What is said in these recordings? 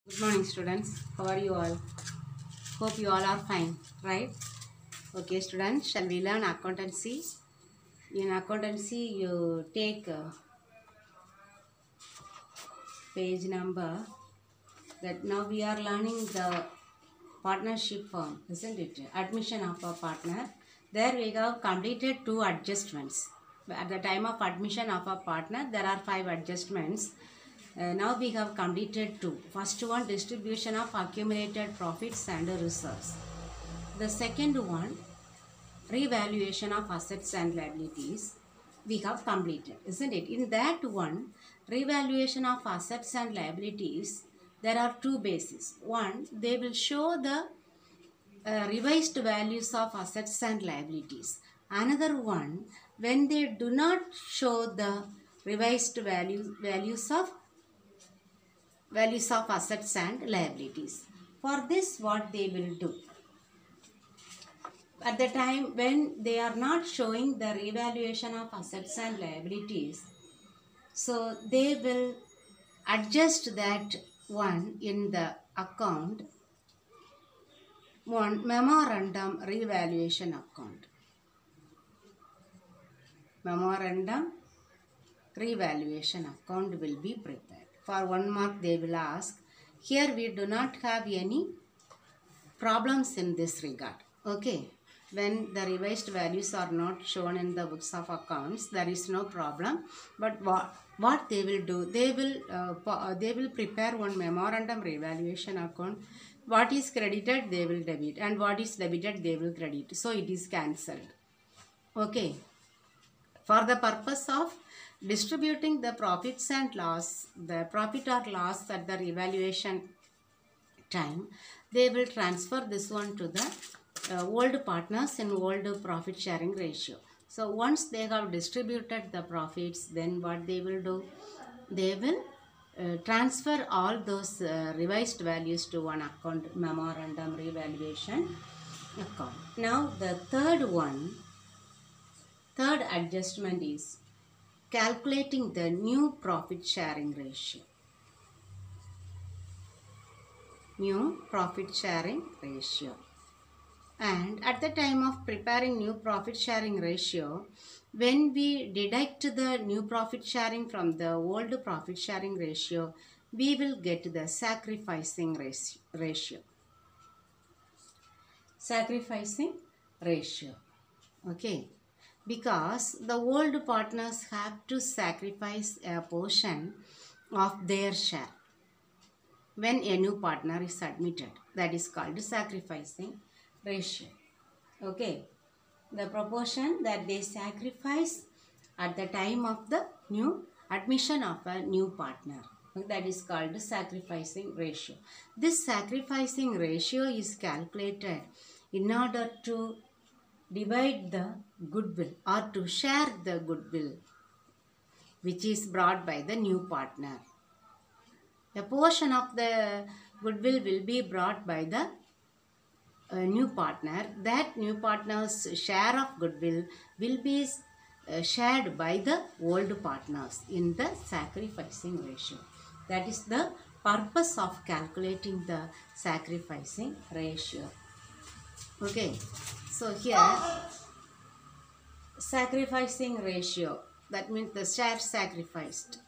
Good morning, students. How are you all? Hope you all are fine, right? Okay, students, shall we learn accountancy? In accountancy, you take page number that now we are learning the partnership form, isn't it? Admission of a partner. There we have completed two adjustments. At the time of admission of a partner, there are 5 adjustments. Now we have completed 2. First one, distribution of accumulated profits and reserves. The second one, revaluation of assets and liabilities, we have completed, isn't it? In that one, revaluation of assets and liabilities, there are two bases. One, they will show the revised values of assets and liabilities. Another one, when they do not show the revised values of assets and liabilities. For this, what they will do? At the time when they are not showing the revaluation of assets and liabilities, so they will adjust that one in the account, one memorandum revaluation account. Memorandum revaluation account will be prepared. For 1 mark they will ask, here we do not have any problems in this regard. Okay, when the revised values are not shown in the books of accounts, there is no problem. But what they will do, they will prepare one memorandum revaluation account. What is credited they will debit, and what is debited they will credit, so it is cancelled. Okay, for the purpose of distributing the profits and loss, the profit or loss at the revaluation time, they will transfer this one to the old partners in old profit sharing ratio. So once they have distributed the profits, then what they will do? They will transfer all those revised values to one account, memorandum revaluation account. Now the third adjustment is calculating the new profit sharing ratio. New profit sharing ratio. And at the time of preparing new profit sharing ratio, when we deduct the new profit sharing from the old profit sharing ratio, we will get the sacrificing ratio. Sacrificing ratio. Okay. Because the old partners have to sacrifice a portion of their share when a new partner is admitted. That is called sacrificing ratio. Okay, the proportion that they sacrifice at the time of the new admission of a new partner, that is called sacrificing ratio. This sacrificing ratio is calculated in order to divide the goodwill or to share the goodwill which is brought by the new partner. A portion of the goodwill will be brought by the new partner. That new partner's share of goodwill will be shared by the old partners in the sacrificing ratio. That is the purpose of calculating the sacrificing ratio. Okay, so here sacrificing ratio, that means the share sacrificed.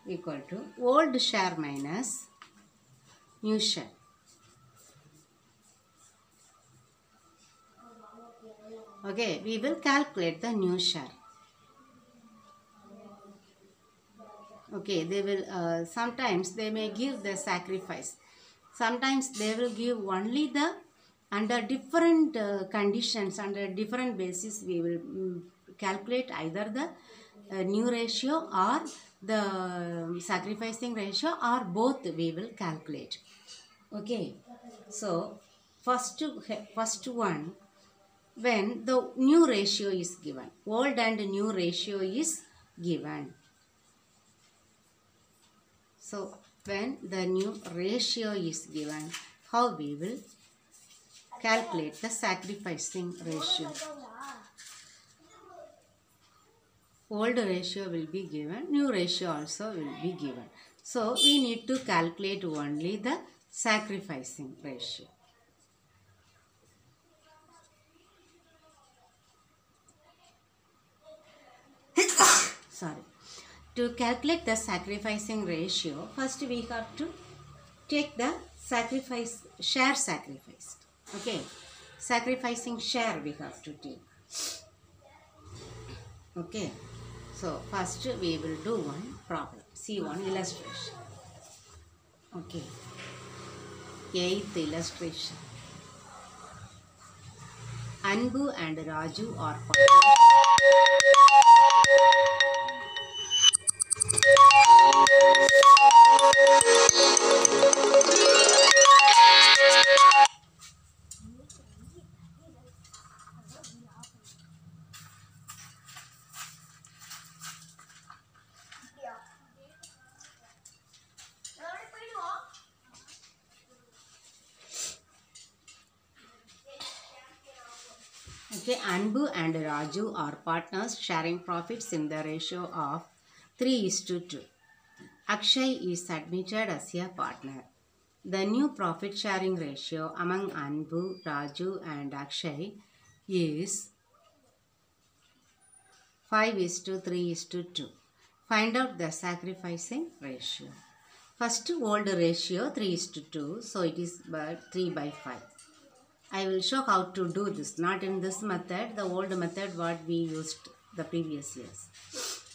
Equal to old share minus new share. Okay, we will calculate the new share. Okay, they will sometimes they may give the sacrifice. Sometimes they will give only the under different conditions, under different basis we will calculate either the new ratio or the sacrificing ratio, or both we will calculate. Okay, so first one, when the new ratio is given, old and new ratio is given. So when the new ratio is given, how we will calculate the sacrificing ratio? old ratio will be given, new ratio also will be given. So we need to calculate only the sacrificing ratio. Sorry. To calculate the sacrificing ratio, first we have to take the share sacrificed. Okay. Sacrificing share we have to take. Okay. So first we will do one problem. See one illustration. Okay. Eighth illustration. Anbu and Raju are partners. Okay, Anbu and Raju are partners sharing profits in the ratio of 3:2. Akshay is admitted as a partner. The new profit sharing ratio among Anbu, Raju and Akshay is 5:3:2. Find out the sacrificing ratio. First old ratio 3:2, so it is 3/5. I will show how to do this, not in this method, the old method what we used the previous years.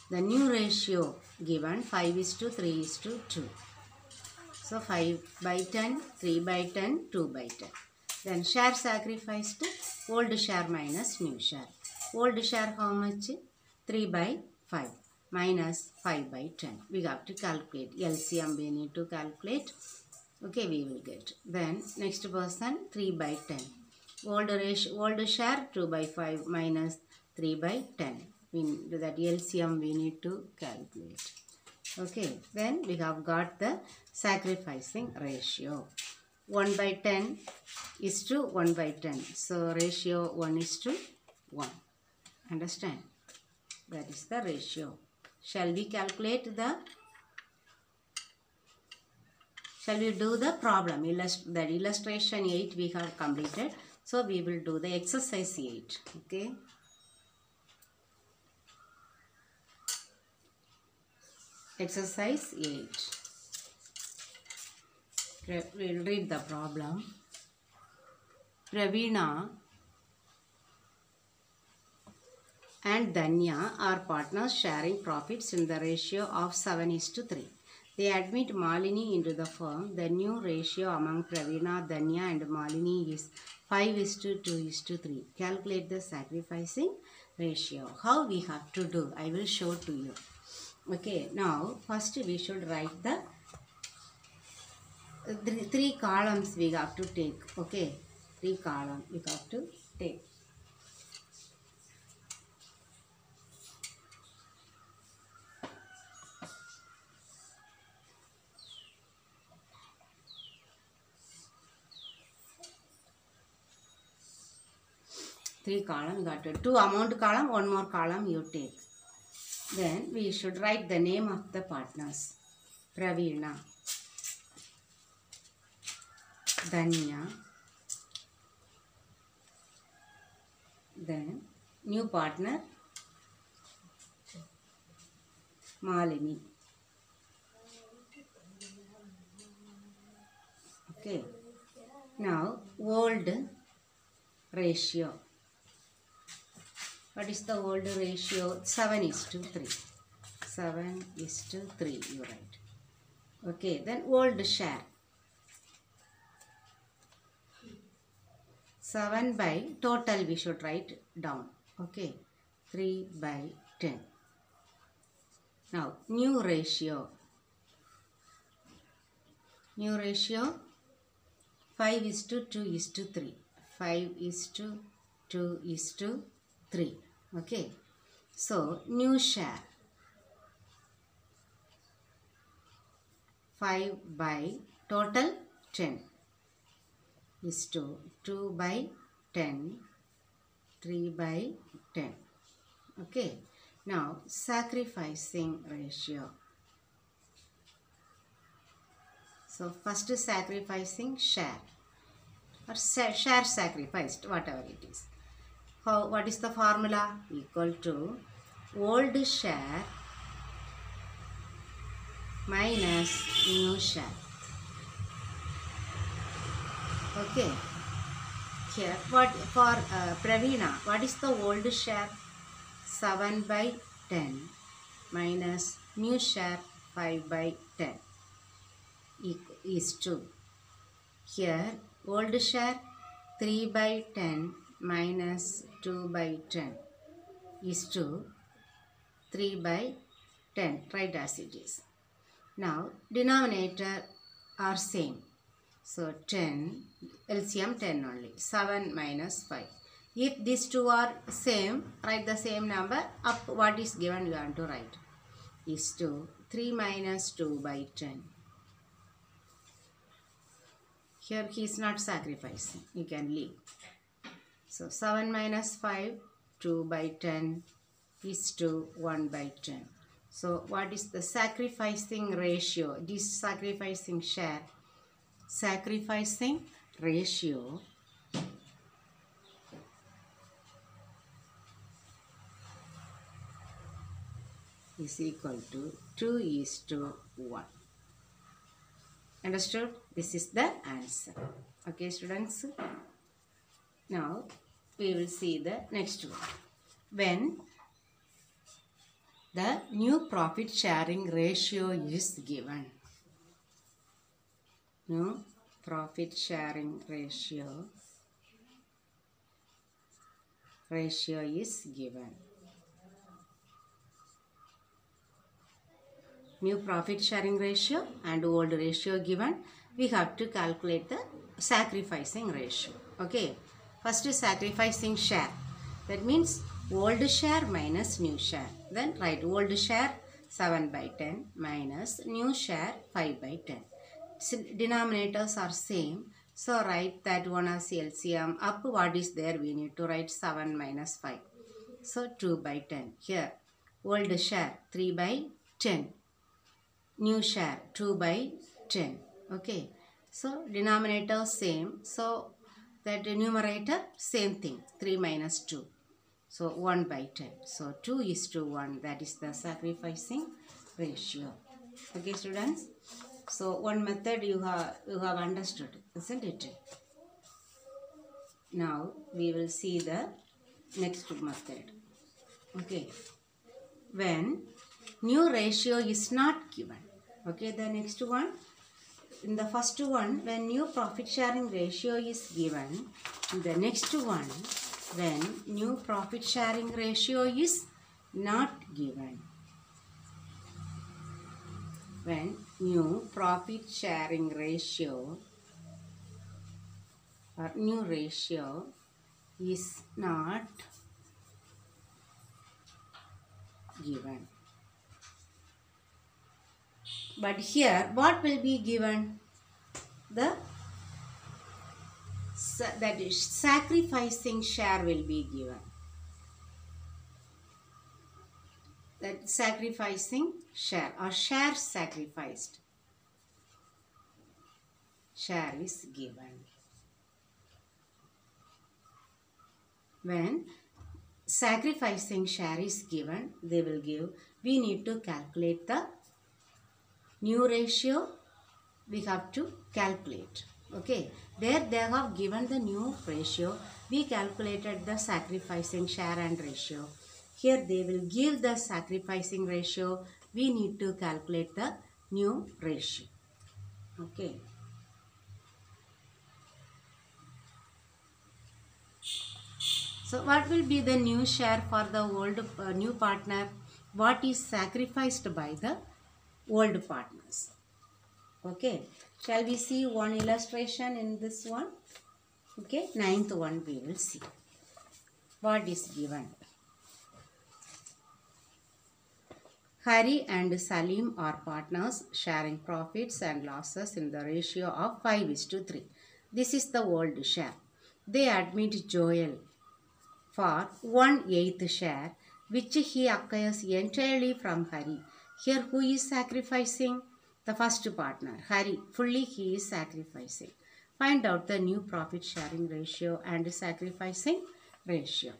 The new ratio given 5:3:2. So 5/10, 3/10, 2/10. Then share sacrificed, old share minus new share. Old share how much? 3/5 minus 5/10. We have to calculate. LCM we need to calculate. Okay, we will get. Then next person 3/10. Old share 2/5 minus 3/10. We do that LCM we need to calculate. Okay, then we have got the sacrificing ratio. 1/10 is to 1/10. So ratio 1:1. Understand? That is the ratio. Shall we calculate the? Shall we do the problem? The illustration 8 we have completed. So we will do the exercise 8. Okay. Exercise 8. We will read the problem. Praveena and Danya are partners sharing profits in the ratio of 7:3. They admit Malini into the firm. The new ratio among Praveena, Danya and Malini is 5:2:3. Calculate the sacrificing ratio. How we have to do? I will show to you. Okay, now first we should write the three columns we have to take. Okay, 3 columns we have to take. Three column you got to 2 amount column, 1 more column you take. Then we should write the name of the partners. Praveena, Danya, then new partner Malini. Okay. Now old ratio. What is the old ratio? 7:3. 7:3 you write. Okay, then old share. 7 by total we should write down. Okay, 3/10. Now new ratio. New ratio 5:2:3. 5:2:3. Okay, so new share 5 by total 10 is to 2/10, 3/10. Okay, Now, sacrificing ratio. So, first sacrificing share or share sacrificed, whatever it is. What is the formula? Equal to old share minus new share. Okay. Here, what for Praveena, what is the old share? 7 by 10 minus new share 5 by 10 is 2. Here, old share 3 by 10 minus 2 by 10 is 2. 3 by 10, right as it is. Now, denominator are same. So, 10, LCM 10 only. 7 minus 5. If these two are same, write the same number. Up what is given you have to write. Is 2. 3 minus 2 by 10. Here he is not sacrificing. You can leave. So, 7 minus 5, 2 by 10 is 2, 1 by 10. So, what is the sacrificing ratio? This sacrificing share. Sacrificing ratio is equal to 2:1. Understood? This is the answer. Okay, students. Now, we will see the next one. When the new profit sharing ratio is given. New profit sharing ratio is given. New profit sharing ratio and old ratio given. We have to calculate the sacrificing ratio. Okay. First is sacrificing share. That means old share minus new share. Then write old share 7 by 10 minus new share 5 by 10. Denominators are same. So write that one as LCM. Up what is there? We need to write 7 minus 5. So 2 by 10. Here old share 3 by 10. New share 2 by 10. Okay. So denominator same. So that numerator same thing. 3 minus 2. So 1 by 10. So 2:1. That is the sacrificing ratio. Okay, students. So one method you have understood, isn't it? Now we will see the next method. Okay. When new ratio is not given. Okay, the next one. In the first one, when new profit sharing ratio is given. In the next one, when new profit sharing ratio is not given. When new profit sharing ratio or new ratio is not given. But here what will be given? That is sacrificing share will be given. That sacrificing share or share sacrificed. Share is given. When sacrificing share is given, they will give. We need to calculate the new ratio. We have to calculate. Okay. There they have given the new ratio. We calculated the sacrificing share and ratio. Here they will give the sacrificing ratio. We need to calculate the new ratio. Okay. So what will be the new share for the old new partner? What is sacrificed by the old partners? Okay. Shall we see one illustration in this one? Okay. 9th one we will see. What is given? Hari and Salim are partners sharing profits and losses in the ratio of 5:3. This is the old share. They admit Joel for 1/8 share. which he acquires entirely from Hari. Here who is sacrificing? The first partner, Hari. Fully he is sacrificing. Find out the new profit sharing ratio and sacrificing ratio.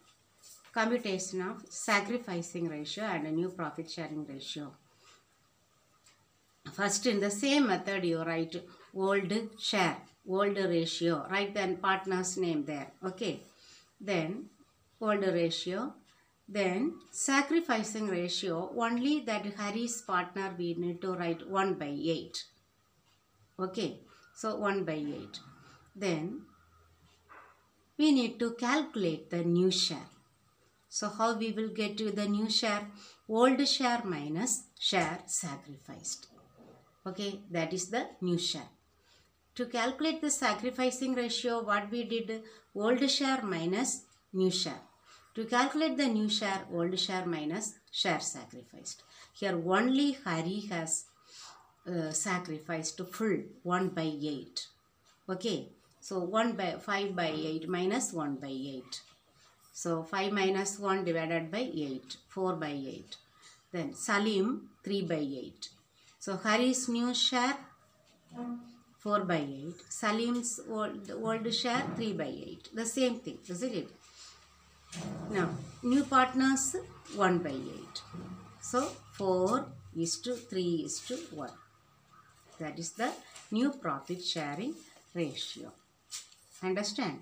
Computation of sacrificing ratio and a new profit sharing ratio. First, in the same method, you write old share, old ratio. Write the partner's name there. Okay. Then old ratio. Then sacrificing ratio. Only that Hari's partner we need to write 1/8. Okay. So 1/8. Then we need to calculate the new share. So how we will get to the new share? Old share minus share sacrificed. Okay, that is the new share. To calculate the sacrificing ratio, what we did? Old share minus new share. To calculate the new share, old share minus share sacrificed. Here only Hari has sacrificed full 1/8. Okay, so 5/8 minus 1/8. So 5 minus 1 divided by 8, 4/8. Then Salim 3/8. So Hari's new share 4/8. Salim's old share 3/8. The same thing, isn't it? Now new partners 1/8. So 4:3:1. That is the new profit sharing ratio. Understand?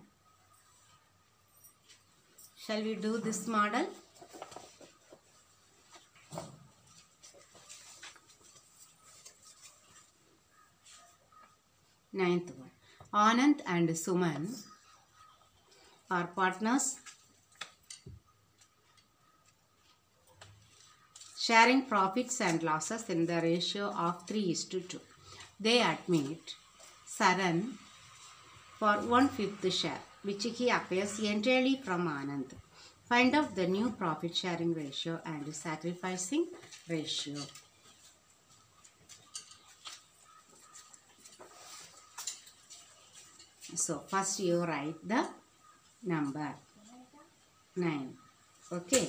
Shall we do this model? Ninth one. Anand and Suman are partners sharing profits and losses in the ratio of 3:2. They admit Saran for 1/5 share, which he acquires entirely from Anand. Find out the new profit sharing ratio and sacrificing ratio. So first you write the number 9. Okay.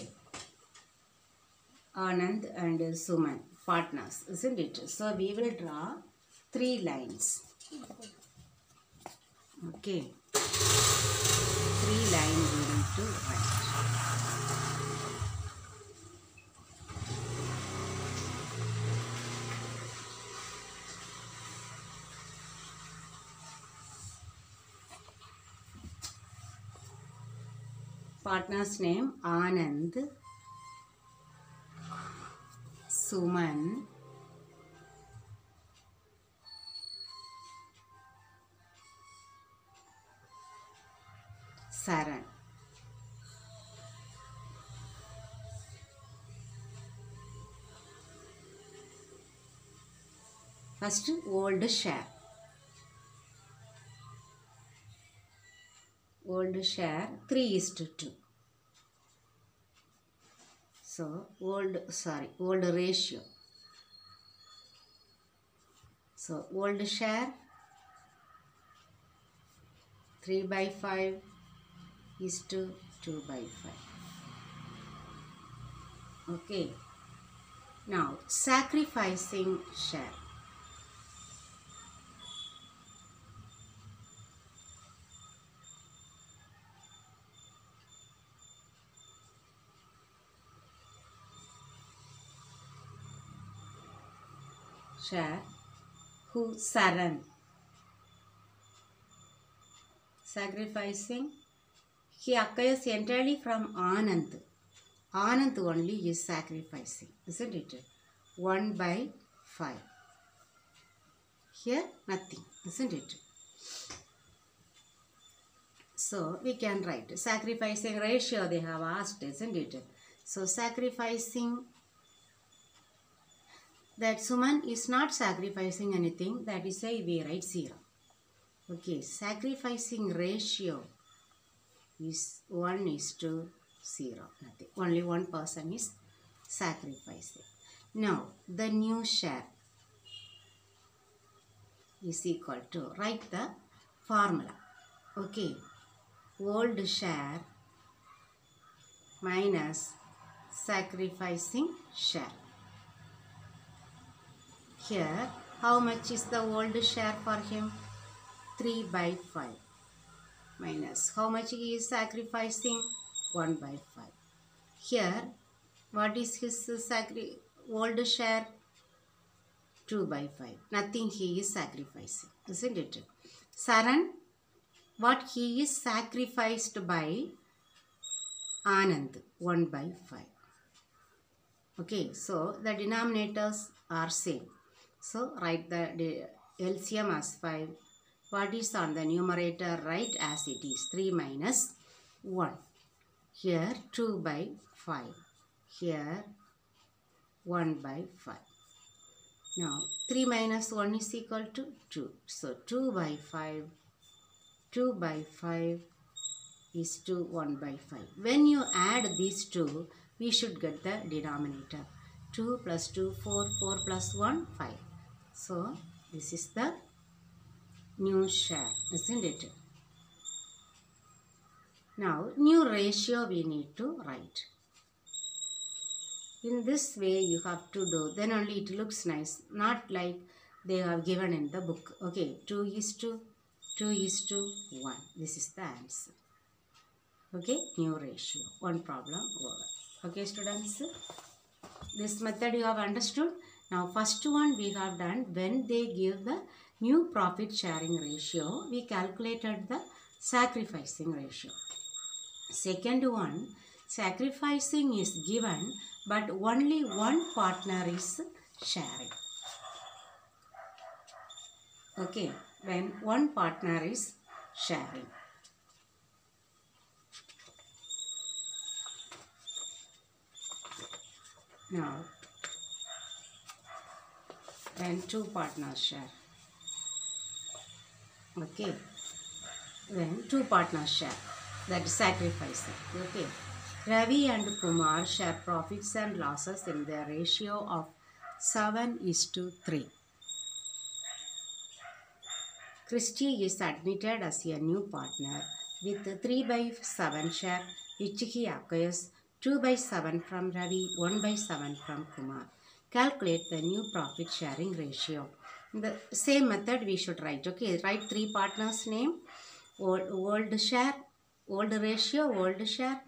Anand and Suman, partners, isn't it? So we will draw 3 lines. Okay. 3 lines we need to write. Partner's name Anand, Suman, Saran. First, old share. Old share 3:2. So old ratio. So old share 3/5 is to 2/5. Okay. Now sacrificing share. Share who? Saran. Sacrificing. He acquires entirely from Anand. Anand only is sacrificing, isn't it? 1/5. Here nothing, isn't it? So we can write sacrificing ratio they have asked, isn't it? So sacrificing, that Suman is not sacrificing anything, that is why we write 0. Okay, sacrificing ratio is 1:0. Nothing. Only one person is sacrificing. Now the new share is equal to, write the formula. Okay, old share minus sacrificing share. Here, how much is the old share for him? 3 by 5 minus how much he is sacrificing? 1 by 5. Here, what is his old share? 2 by 5. Nothing he is sacrificing, isn't it? Saran, what he is sacrificed by Anand? 1 by 5. Okay, so the denominators are same. So write the LCM as 5. What is on the numerator? Write as it is. 3 minus 1. Here 2 by 5. Here 1 by 5. Now 3 minus 1 is equal to 2. So 2 by 5. 2 by 5 is to 1 by 5. When you add these two, we should get the denominator. 2 plus 2, 4, 4 plus 1, 5. So this is the new share, isn't it? Now new ratio we need to write. In this way you have to do, then only it looks nice, not like they have given in the book. Okay, 2 is to 1. This is the answer. Okay, new ratio. One problem over. Okay, students, this method you have understood. Now first one we have done, when they give the new profit sharing ratio, we calculated the sacrificing ratio. Second one, sacrificing is given but only one partner is sharing. Okay, when one partner is sharing. Now, when two partners share. Okay, when two partners share, that is sacrificing. Okay, Ravi and Kumar share profits and losses in their ratio of 7:3. Christy is admitted as a new partner with 3 by 7 share, which he acquires 2 by 7 from Ravi, 1 by 7 from Kumar. Calculate the new profit sharing ratio. In the same method we should write. Okay, write three partners' name, old share, old ratio, old share,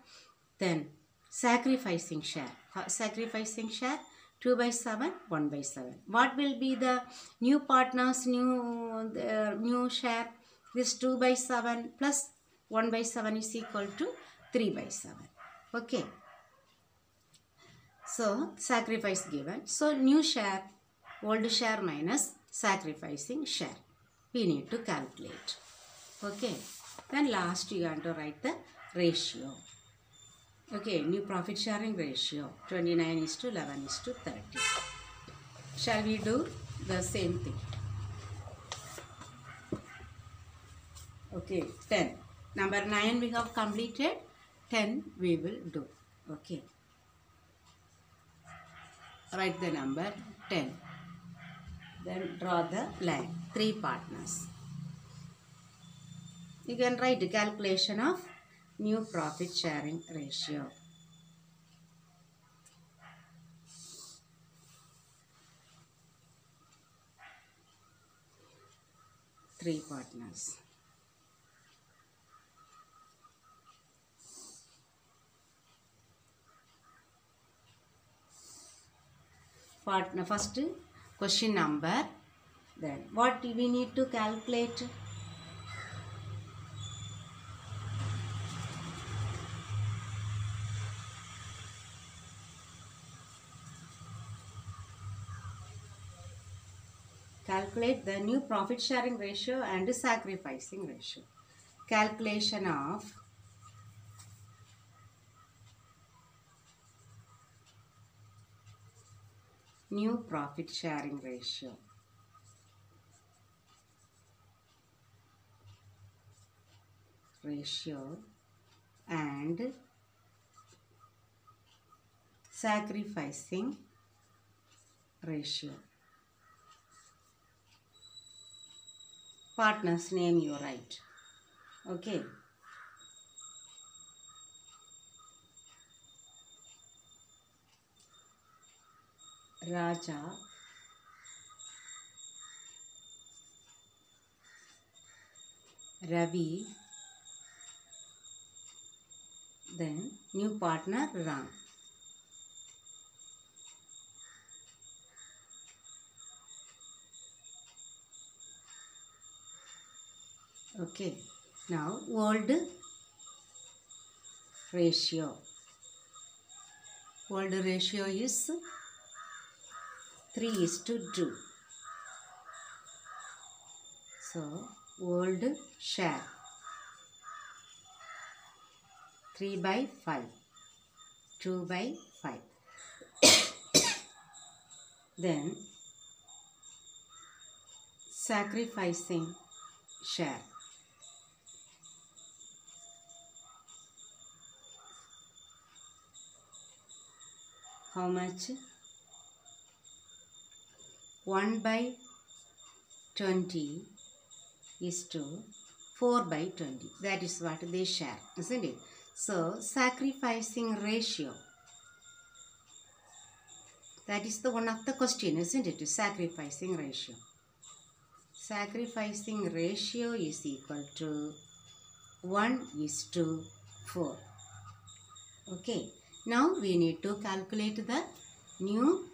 then sacrificing share. Sacrificing share 2 by 7, 1 by 7. What will be the new partners, new share? This 2 by 7 plus 1 by 7 is equal to 3 by 7. Okay. So, sacrifice given. So, new share, old share minus sacrificing share. We need to calculate. Okay. Then last you have to write the ratio. Okay, new profit sharing ratio. 29:11:30. Shall we do the same thing? Okay, 10. Number 9 we have completed. 10 we will do. Okay. Write the number 10. Then draw the line. 3 partners. You can write the calculation of new profit sharing ratio. Three partners. Partner first question number. Then what we need to calculate? Calculate the new profit sharing ratio and sacrificing ratio. Calculation of new profit sharing ratio. And sacrificing ratio. Partner's name you write. Okay. Raja, Ravi, then new partner Ram. Okay, now old ratio. Old ratio is 3:2. So old share 3/5, 2/5. Then sacrificing share. How much? 1/20 is to 4/20. That is what they share, isn't it? So sacrificing ratio. That is the one of the question, isn't it? Sacrificing ratio. Sacrificing ratio is equal to 1:4. Okay. Now we need to calculate the new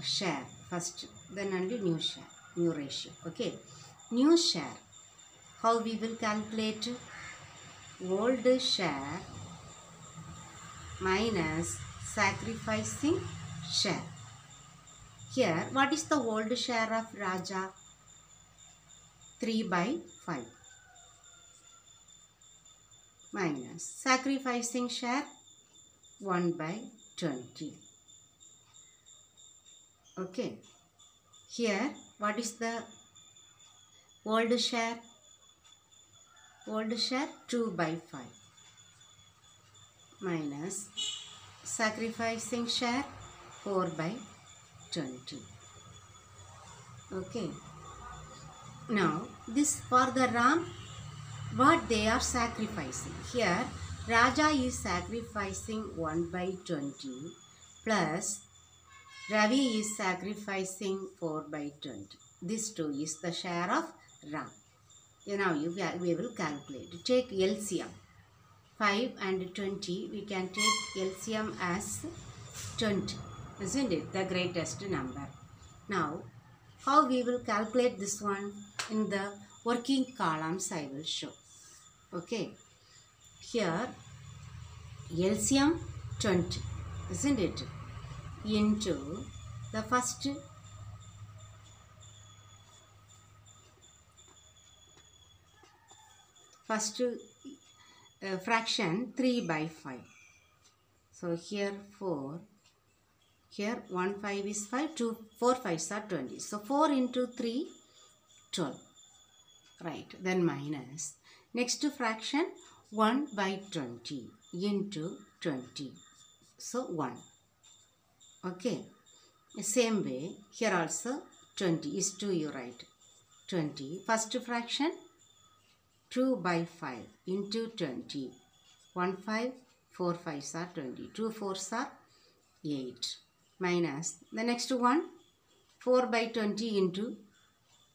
share first, then only new share, new ratio. Okay. New share. How we will calculate? Old share minus sacrificing share. Here, what is the old share of Raja? 3/5 minus sacrificing share 1/20. Okay. Here, what is the old share? Old share 2/5 minus sacrificing share 4/20. Okay. Now, this for the Ram, what they are sacrificing. Here, Raja is sacrificing 1/20 plus Ravi is sacrificing 4/20. This two is the share of Ram. Now we will calculate. Take LCM. 5 and 20, we can take LCM as 20. Isn't it? The greatest number. Now, how we will calculate this one? In the working columns I will show. Okay. Here, LCM 20. Isn't it? Into the first fraction 3/5. So here 4, here 1 5 is 5, 2 4 5s are 20. So 4 into 3, 12. Right, then minus. Next fraction 1/20 into 20. So 1. Okay. Same way, here also 20 is 2, you write. 20. First fraction 2/5 into 20. 1 5, 4 5s are 20. 2 4s are 8. Minus the next one 4/20 into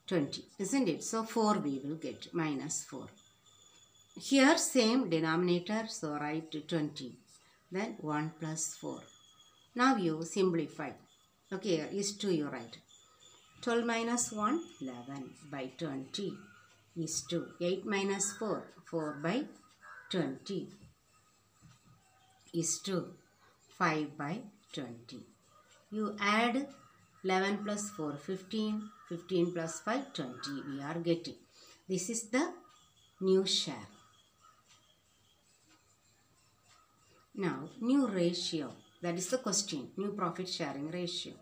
20. Isn't it? So 4 we will get. Minus 4. Here same denominator. So write 20. Then 1 plus 4. Now you simplify. Okay, is 2 you write. 12 minus 1, 11/20 is 2. 8 minus 4, 4/20 is 2. 5/20. You add 11 plus 4, 15. 15 plus 5, 20 we are getting. This is the new share. Now, new ratio. That is the question. New profit sharing ratio.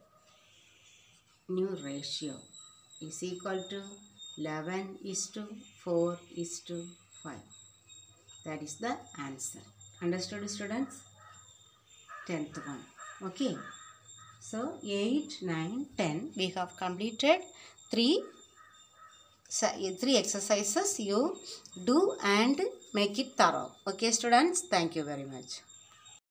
New ratio is equal to 11:4:5. That is the answer. Understood, students? 10th one. Okay. So, 8, 9, 10. We have completed three exercises. You do and make it thorough. Okay, students? Thank you very much.